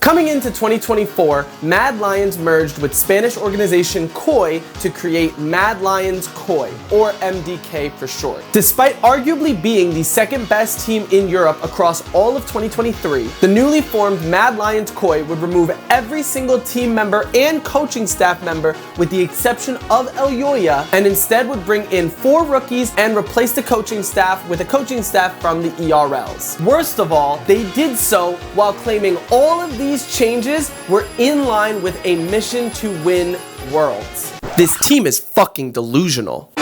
Coming into 2024, Mad Lions merged with Spanish organization KOI to create Mad Lions KOI, or MDK for short. Despite arguably being the second best team in Europe across all of 2023, the newly formed Mad Lions KOI would remove every single team member and coaching staff member with the exception of Elyoya, and instead would bring in 4 rookies and replace the coaching staff with a coaching staff from the ERLs. Worst of all, they did so while claiming all of these changes were in line with a mission to win Worlds. This team is fucking delusional.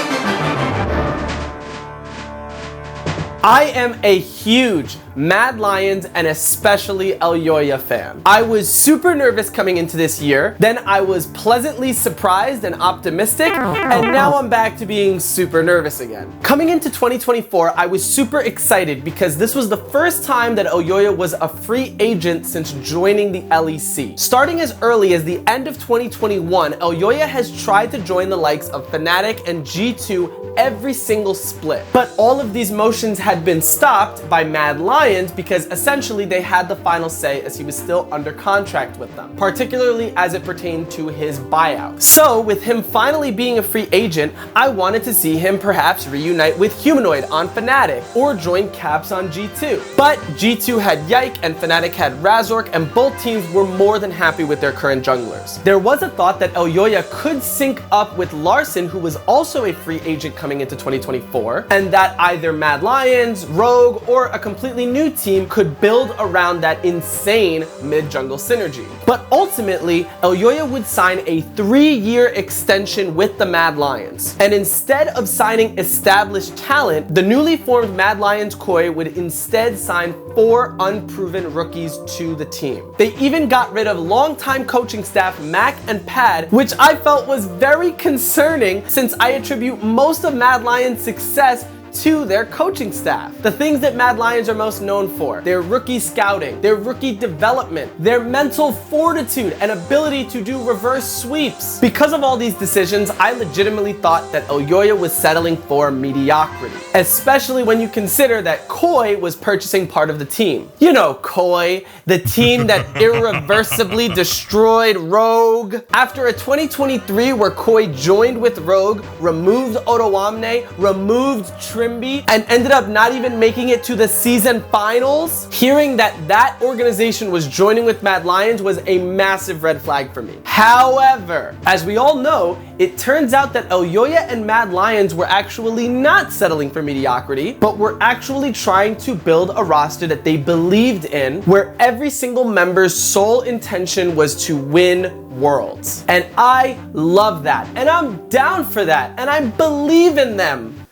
I am a huge Mad Lions and especially Elyoya fan. I was super nervous coming into this year, then I was pleasantly surprised and optimistic, and now I'm back to being super nervous again. Coming into 2024, I was super excited because this was the first time that Elyoya was a free agent since joining the LEC. Starting as early as the end of 2021, Elyoya has tried to join the likes of Fnatic and G2 every single split. But all of these motions had been stopped by Mad Lions because essentially they had the final say as he was still under contract with them, particularly as it pertained to his buyout. So with him finally being a free agent, I wanted to see him perhaps reunite with Humanoid on Fnatic or join Caps on G2. But G2 had Yike and Fnatic had Razork, and both teams were more than happy with their current junglers. There was a thought that Elyoya could sync up with Larson, who was also a free agent coming into 2024, and that either Mad Lions, Rogue, or a completely new team could build around that insane mid-jungle synergy. But ultimately, Elyoya would sign a 3-year extension with the Mad Lions. And instead of signing established talent, the newly formed Mad Lions KOI would instead sign 4 unproven rookies to the team. They even got rid of longtime coaching staff Mac and Pad, which I felt was very concerning since I attribute most of Mad Lions' success to their coaching staff. The things that Mad Lions are most known for: their rookie scouting, their rookie development, their mental fortitude and ability to do reverse sweeps. Because of all these decisions, I legitimately thought that Elyoya was settling for mediocrity, especially when you consider that KOI was purchasing part of the team. You know KOI, the team that irreversibly destroyed Rogue. After a 2023 where KOI joined with Rogue, removed Otoamne, removed and ended up not even making it to the season finals, hearing that organization was joining with Mad Lions was a massive red flag for me. However, as we all know, it turns out that Elyoya and Mad Lions were actually not settling for mediocrity, but were actually trying to build a roster that they believed in, where every single member's sole intention was to win Worlds. And I love that, and I'm down for that, and I believe in them.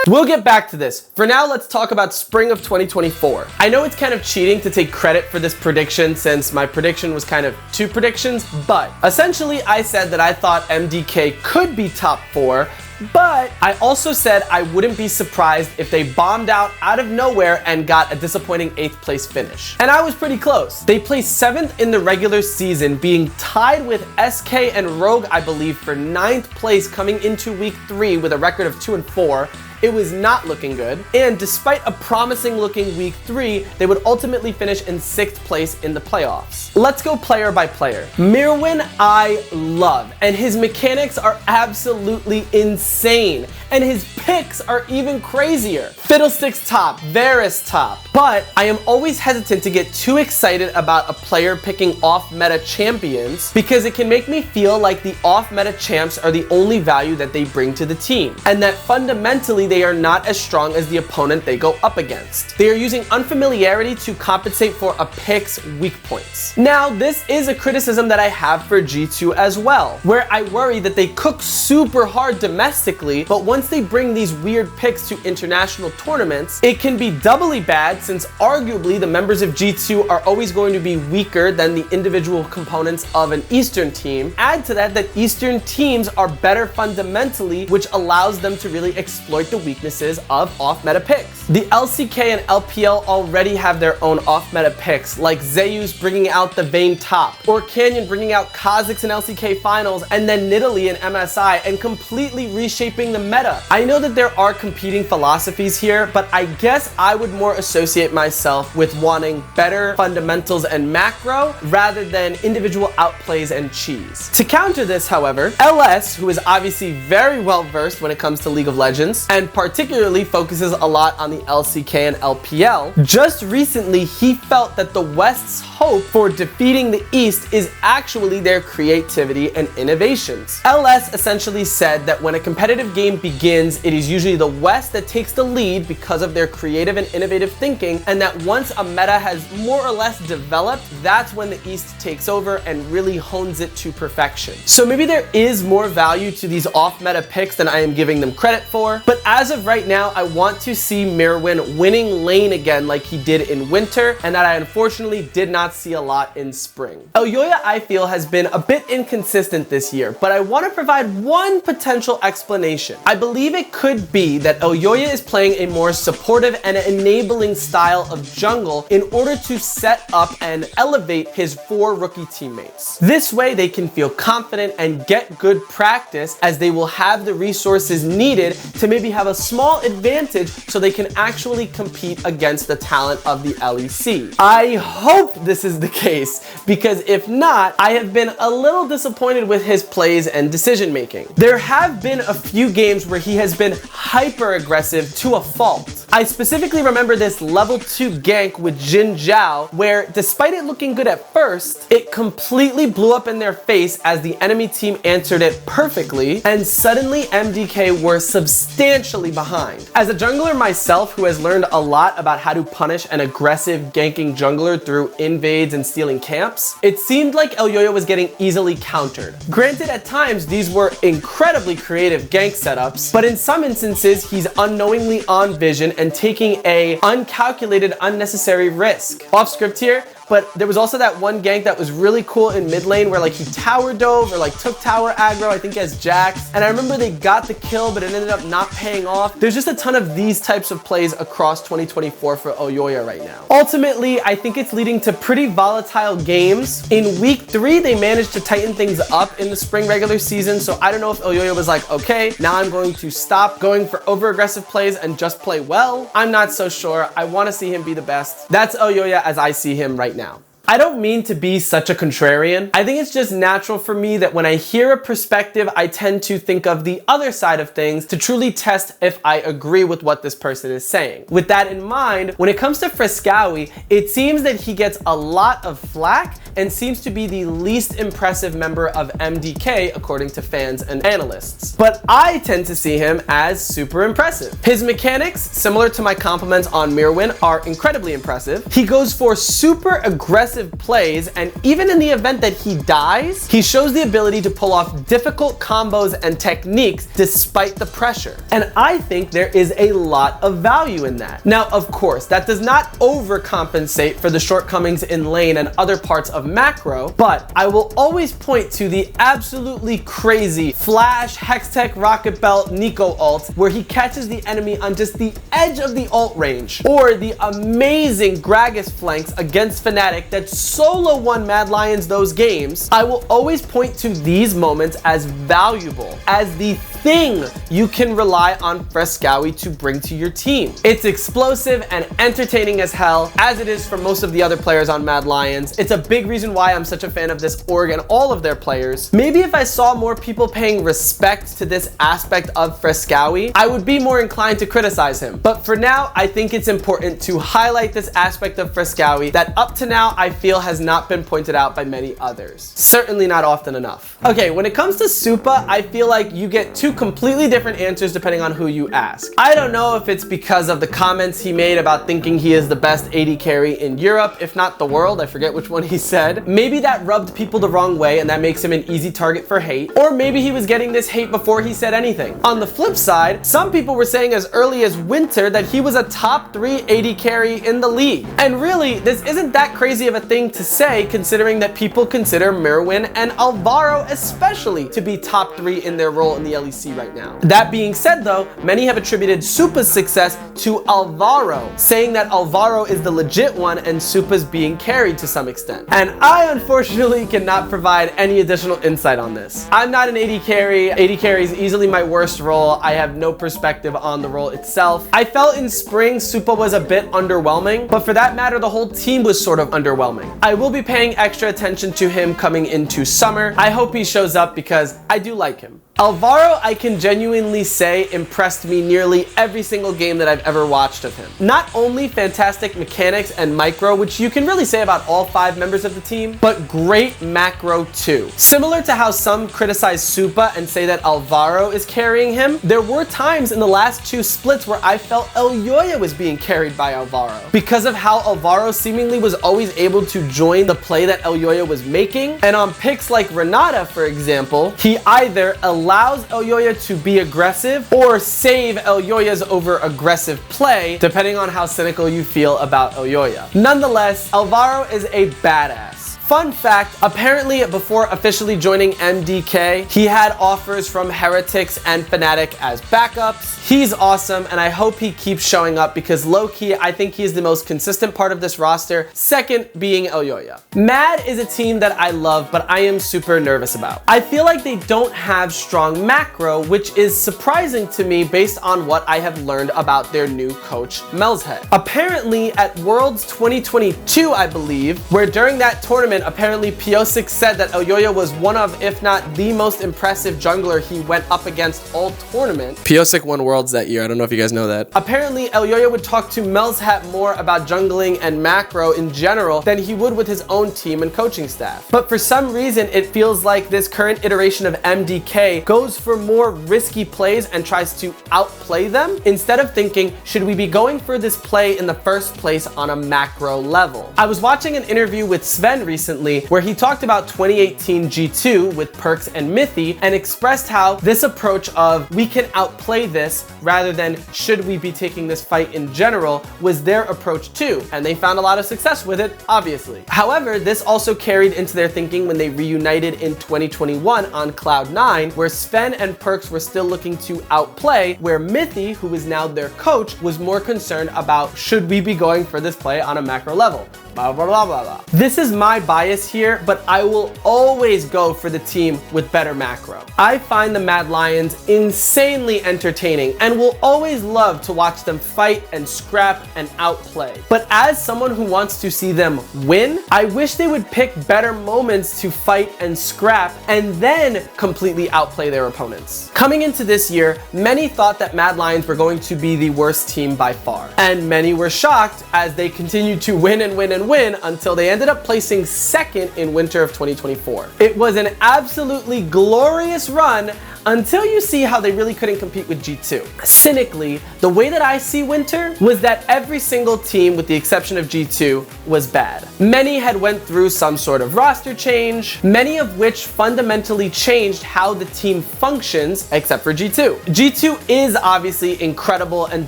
We'll get back to this. For now, let's talk about spring of 2024. I know it's kind of cheating to take credit for this prediction since my prediction was kind of 2 predictions, but essentially I said that I thought MDK could be top 4, but I also said I wouldn't be surprised if they bombed out of nowhere and got a disappointing 8th place finish. And I was pretty close. They placed 7th in the regular season, being tied with SK and Rogue, I believe, for 9th place coming into week 3 with a record of 2-4. It was not looking good, and despite a promising looking week 3, they would ultimately finish in 6th place in the playoffs. Let's go player by player. Mirwin I love, and his mechanics are absolutely insane, and his picks are even crazier. Fiddlesticks top, Varus top, but I am always hesitant to get too excited about a player picking off-meta champions because it can make me feel like the off-meta champs are the only value that they bring to the team, and that fundamentally they are not as strong as the opponent they go up against. They are using unfamiliarity to compensate for a pick's weak points. Now, this is a criticism that I have for G2 as well, where I worry that they cook super hard domestically, but once they bring these weird picks to international tournaments, it can be doubly bad since arguably the members of G2 are always going to be weaker than the individual components of an Eastern team. Add to that Eastern teams are better fundamentally, which allows them to really exploit the weaknesses of off-meta picks. The LCK and LPL already have their own off-meta picks, like Zeus bringing out the Vayne top, or Canyon bringing out Kha'Zix in LCK finals, and then Nidalee in MSI, and completely reshaping the meta meta. I know that there are competing philosophies here, but I guess I would more associate myself with wanting better fundamentals and macro rather than individual outplays and cheese. To counter this, however, LS, who is obviously very well versed when it comes to League of Legends, and particularly focuses a lot on the LCK and LPL, just recently he felt that the West's hope for defeating the East is actually their creativity and innovations. LS essentially said that when a competitive game begins, it is usually the West that takes the lead because of their creative and innovative thinking, and that once a meta has more or less developed, that's when the East takes over and really hones it to perfection. So maybe there is more value to these off-meta picks than I am giving them credit for, but as of right now, I want to see Mirwin winning lane again like he did in winter, and that I unfortunately did not see a lot in spring. Elyoya, I feel, has been a bit inconsistent this year, but I want to provide one potential explanation. I believe it could be that Elyoya is playing a more supportive and enabling style of jungle in order to set up and elevate his 4 rookie teammates. This way they can feel confident and get good practice, as they will have the resources needed to maybe have a small advantage so they can actually compete against the talent of the LEC. I hope this is the case, because if not, I have been a little disappointed with his plays and decision making. There have been a few games where he has been hyper aggressive to a fault. I specifically remember this level 2 gank with Jin Zhao, where despite it looking good at first, it completely blew up in their face as the enemy team answered it perfectly, and suddenly MDK were substantially behind. As a jungler myself who has learned a lot about how to punish an aggressive ganking jungler through invades and stealing camps, it seemed like Elyoya was getting easily countered. Granted, at times these were incredibly creative gank setups, but in some instances he's unknowingly on vision and taking a uncalculated, unnecessary risk. Off script here, but there was also that one gank that was really cool in mid lane where like he tower dove or like took tower aggro, I think as Jax, and I remember they got the kill but it ended up not paying off. There's just a ton of these types of plays across 2024 for Elyoya right now. Ultimately, I think it's leading to pretty volatile games. In week 3, they managed to tighten things up in the spring regular season, so I don't know if Elyoya was like, okay, now I'm going to stop going for over aggressive plays and just play well. I'm not so sure. I want to see him be the best. That's Elyoya as I see him right now. I don't mean to be such a contrarian. I think it's just natural for me that when I hear a perspective, I tend to think of the other side of things to truly test if I agree with what this person is saying. With that in mind, when it comes to Fresskowy, it seems that he gets a lot of flack and seems to be the least impressive member of MDK according to fans and analysts. But I tend to see him as super impressive. His mechanics, similar to my compliments on Mirwin, are incredibly impressive. He goes for super aggressive plays, and even in the event that he dies, he shows the ability to pull off difficult combos and techniques despite the pressure. And I think there is a lot of value in that. Now, of course, that does not overcompensate for the shortcomings in lane and other parts of macro, but I will always point to the absolutely crazy Flash, Hextech, Rocket Belt, Nico ult, where he catches the enemy on just the edge of the ult range, or the amazing Gragas flanks against Fnatic that solo won Mad Lions those games. I will always point to these moments as valuable, as the thing you can rely on Fresskowy to bring to your team. It's explosive and entertaining as hell, as it is for most of the other players on Mad Lions. It's a big reason why I'm such a fan of this org and all of their players. Maybe if I saw more people paying respect to this aspect of Fresskowy, I would be more inclined to criticize him. But for now, I think it's important to highlight this aspect of Fresskowy that up to now I feel has not been pointed out by many others. Certainly not often enough. Okay, when it comes to Supa, I feel like you get two completely different answers depending on who you ask. I don't know if it's because of the comments he made about thinking he is the best AD carry in Europe, if not the world. I forget which one he said. Maybe that rubbed people the wrong way and that makes him an easy target for hate. Or maybe he was getting this hate before he said anything. On the flip side, some people were saying as early as winter that he was a top 3 AD carry in the league. And really, this isn't that crazy of a thing to say, considering that people consider Mirwin and Alvaro especially to be top 3 in their role in the LEC LEC right now. That being said though, many have attributed Supa's success to Alvaro, saying that Alvaro is the legit one and Supa's being carried to some extent. And I unfortunately cannot provide any additional insight on this. I'm not an AD carry. AD carry is easily my worst role. I have no perspective on the role itself. I felt in spring Supa was a bit underwhelming, but for that matter, the whole team was sort of underwhelming. I will be paying extra attention to him coming into summer. I hope he shows up because I do like him. Alvaro, I can genuinely say, impressed me nearly every single game that I've ever watched of him. Not only fantastic mechanics and micro, which you can really say about all 5 members of the team, but great macro too. Similar to how some criticize Supa and say that Alvaro is carrying him, there were times in the last 2 splits where I felt Elyoya was being carried by Alvaro. Because of how Alvaro seemingly was always able to join the play that Elyoya was making, and on picks like Renata, for example, he either allows Elyoya to be aggressive or save Elyoya's over aggressive play, depending on how cynical you feel about Elyoya. Nonetheless, Alvaro is a badass. Fun fact, apparently before officially joining MDK, he had offers from Heretics and Fnatic as backups. He's awesome, and I hope he keeps showing up because low-key, I think he's the most consistent part of this roster, second being Elyoya. Mad is a team that I love, but I am super nervous about. I feel like they don't have strong macro, which is surprising to me based on what I have learned about their new coach, Melshead. Apparently, at Worlds 2022, I believe, where during that tournament, apparently Piosik said that Elyoya was one of, if not the most impressive jungler he went up against all tournament. Piosik won Worlds that year, I don't know if you guys know that. Apparently, Elyoya would talk to Melshat more about jungling and macro in general than he would with his own team and coaching staff. But for some reason, it feels like this current iteration of MDK goes for more risky plays and tries to outplay them instead of thinking, should we be going for this play in the first place on a macro level? I was watching an interview with Sven recently where he talked about 2018 G2 with Perks and Mithy and expressed how this approach of we can outplay this rather than should we be taking this fight in general was their approach too, and they found a lot of success with it, obviously. However, this also carried into their thinking when they reunited in 2021 on Cloud9, where Sven and Perks were still looking to outplay, where Mithy, who is now their coach, was more concerned about should we be going for this play on a macro level. Blah, blah, blah, blah, blah. This is my bias here, but I will always go for the team with better macro. I find the Mad Lions insanely entertaining and will always love to watch them fight and scrap and outplay. But as someone who wants to see them win, I wish they would pick better moments to fight and scrap and then completely outplay their opponents. Coming into this year, many thought that Mad Lions were going to be the worst team by far. And many were shocked as they continued to win and win and win until they ended up placing second in winter of 2024. It was an absolutely glorious run until you see how they really couldn't compete with G2. Cynically, the way that I see winter was that every single team, with the exception of G2, was bad. Many had went through some sort of roster change, many of which fundamentally changed how the team functions, except for G2. G2 is obviously incredible and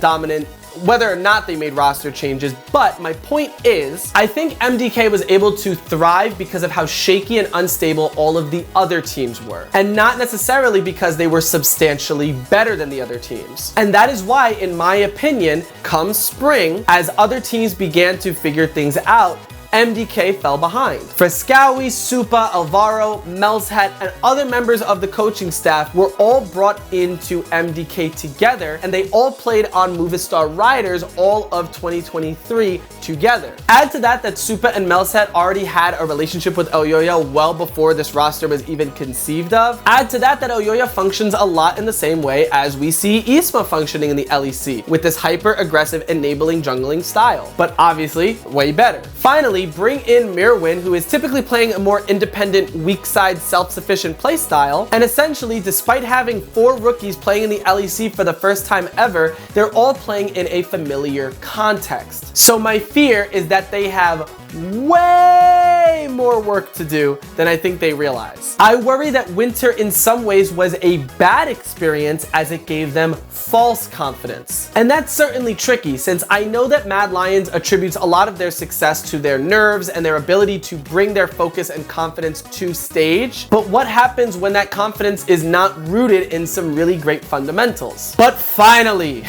dominant whether or not they made roster changes, but my point is, I think MDK was able to thrive because of how shaky and unstable all of the other teams were, and not necessarily because they were substantially better than the other teams. And that is why, in my opinion, come spring, as other teams began to figure things out, MDK fell behind. Frescowi, Supa, Alvaro, Melshat, and other members of the coaching staff were all brought into MDK together, and they all played on Movistar Riders all of 2023 together. Add to that Supa and Melshat already had a relationship with Elyoya well before this roster was even conceived of. Add to that Elyoya functions a lot in the same way as we see Isma functioning in the LEC, with this hyper-aggressive enabling jungling style, but obviously way better. Finally, bring in Mirwin, who is typically playing a more independent, weak side, self-sufficient playstyle, and essentially, despite having 4 rookies playing in the LEC for the first time ever, they're all playing in a familiar context. So my fear is that they have way more work to do than I think they realize. I worry that winter in some ways was a bad experience as it gave them false confidence. And that's certainly tricky since I know that Mad Lions attributes a lot of their success to their nerves and their ability to bring their focus and confidence to stage. But what happens when that confidence is not rooted in some really great fundamentals? But finally,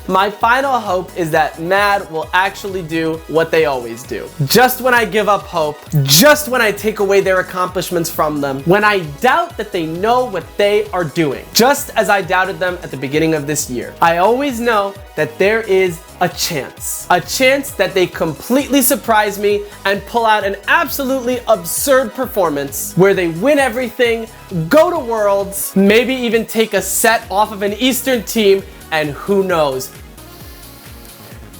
my final hope is that Mad will actually do what they always do. Just when I give up hope, just when I take away their accomplishments from them, when I doubt that they know what they are doing, just as I doubted them at the beginning of this year, I always know that there is a chance that they completely surprise me and pull out an absolutely absurd performance where they win everything, go to Worlds, maybe even take a set off of an Eastern team, and who knows,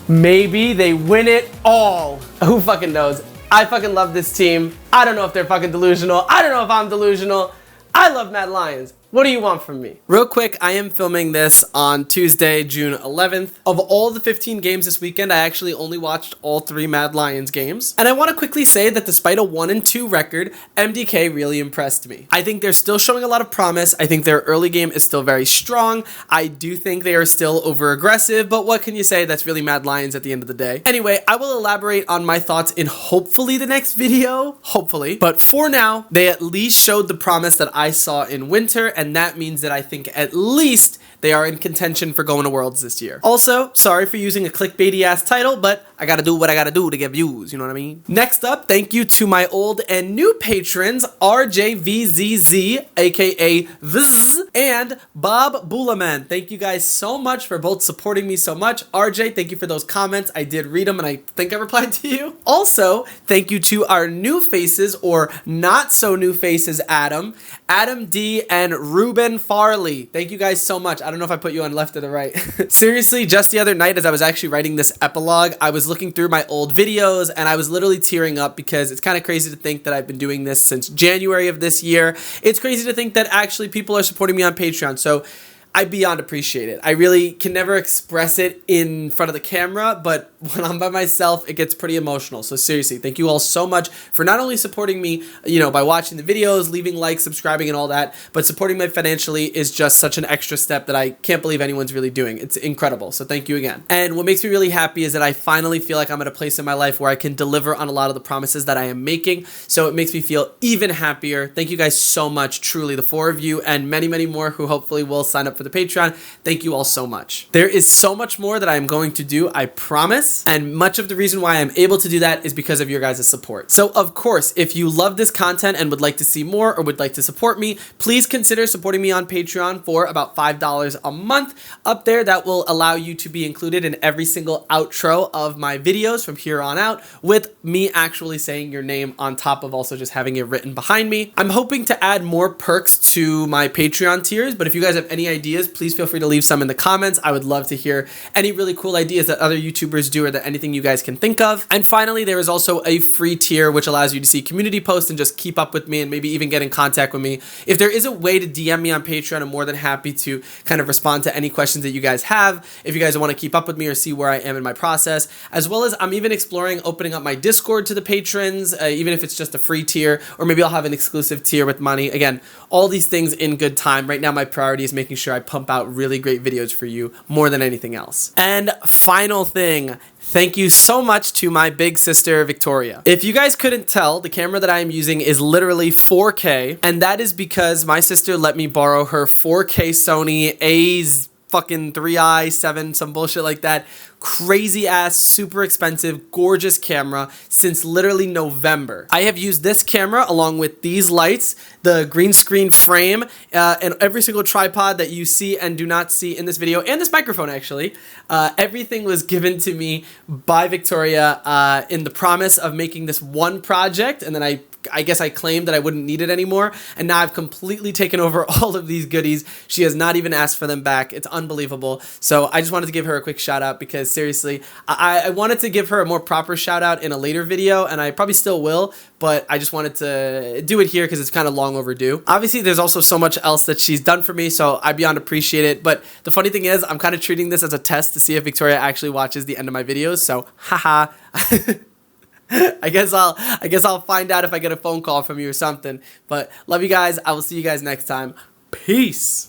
maybe they win it all. Who fucking knows? I fucking love this team. I don't know if they're fucking delusional. I don't know if I'm delusional. I love Mad Lions. What do you want from me? Real quick, I am filming this on Tuesday, June 11th. Of all the 15 games this weekend, I actually only watched all 3 Mad Lions games. And I want to quickly say that despite a 1-2 record, MDK really impressed me. I think they're still showing a lot of promise. I think their early game is still very strong. I do think they are still over aggressive, but what can you say? That's really Mad Lions at the end of the day. Anyway, I will elaborate on my thoughts in hopefully the next video, hopefully. But for now, they at least showed the promise that I saw in winter, and that means that I think at least they are in contention for going to Worlds this year. Also, sorry for using a clickbaity ass title, but I gotta do what I gotta do to get views, you know what I mean? Next up, thank you to my old and new patrons, RJVZZ, aka Vz, and Bob Bulaman. Thank you guys so much for both supporting me so much. RJ, thank you for those comments. I did read them and I think I replied to you. Also, thank you to our new faces, or not so new faces, Adam D, and Ruben Farley. Thank you guys so much. I don't know if I put you on left or the right. Seriously, just the other night as I was actually writing this epilogue, I was looking through my old videos and I was literally tearing up because it's kind of crazy to think that I've been doing this since January of this year. It's crazy to think that actually people are supporting me on Patreon. So I beyond appreciate it. I really can never express it in front of the camera, but when I'm by myself, it gets pretty emotional. So seriously, thank you all so much for not only supporting me, by watching the videos, leaving likes, subscribing and all that, but supporting me financially is just such an extra step that I can't believe anyone's really doing. It's incredible. So thank you again. And what makes me really happy is that I finally feel like I'm at a place in my life where I can deliver on a lot of the promises that I am making. So it makes me feel even happier. Thank you guys so much, truly, the 4 of you and many, many more who hopefully will sign up for the Patreon. Thank you all so much. There is so much more that I am going to do, I promise. And much of the reason why I'm able to do that is because of your guys' support. So of course, if you love this content and would like to see more or would like to support me, please consider supporting me on Patreon for about $5 a month. Up there, that will allow you to be included in every single outro of my videos from here on out, with me actually saying your name on top of also just having it written behind me. I'm hoping to add more perks to my Patreon tiers, but if you guys have any ideas, please feel free to leave some in the comments. I would love to hear any really cool ideas that other YouTubers do or that anything you guys can think of. And finally, there is also a free tier which allows you to see community posts and just keep up with me and maybe even get in contact with me. If there is a way to DM me on Patreon, I'm more than happy to kind of respond to any questions that you guys have. If you guys want to keep up with me or see where I am in my process, as well as I'm even exploring opening up my Discord to the patrons, even if it's just a free tier, or maybe I'll have an exclusive tier with money. Again, all these things in good time. Right now, my priority is making sure I pump out really great videos for you more than anything else. And final thing, thank you so much to my big sister, Victoria. If you guys couldn't tell, the camera that I am using is literally 4K, and that is because my sister let me borrow her 4K Sony A's fucking 3i7, some bullshit like that. Crazy ass, super expensive, gorgeous camera since literally November. I have used this camera along with these lights, the green screen frame, and every single tripod that you see and do not see in this video, and this microphone actually. Everything was given to me by Victoria in the promise of making this one project, and then I guess I claimed that I wouldn't need it anymore, and now I've completely taken over all of these goodies. She has not even asked for them back. It's unbelievable. So I just wanted to give her a quick shout out because seriously, I wanted to give her a more proper shout out in a later video, and I probably still will, but I just wanted to do it here because it's kind of long overdue. Obviously, there's also so much else that she's done for me, so I beyond appreciate it. But the funny thing is, I'm kind of treating this as a test to see if Victoria actually watches the end of my videos, so haha. I guess I'll find out if I get a phone call from you or something. But love you guys. I will see you guys next time. Peace.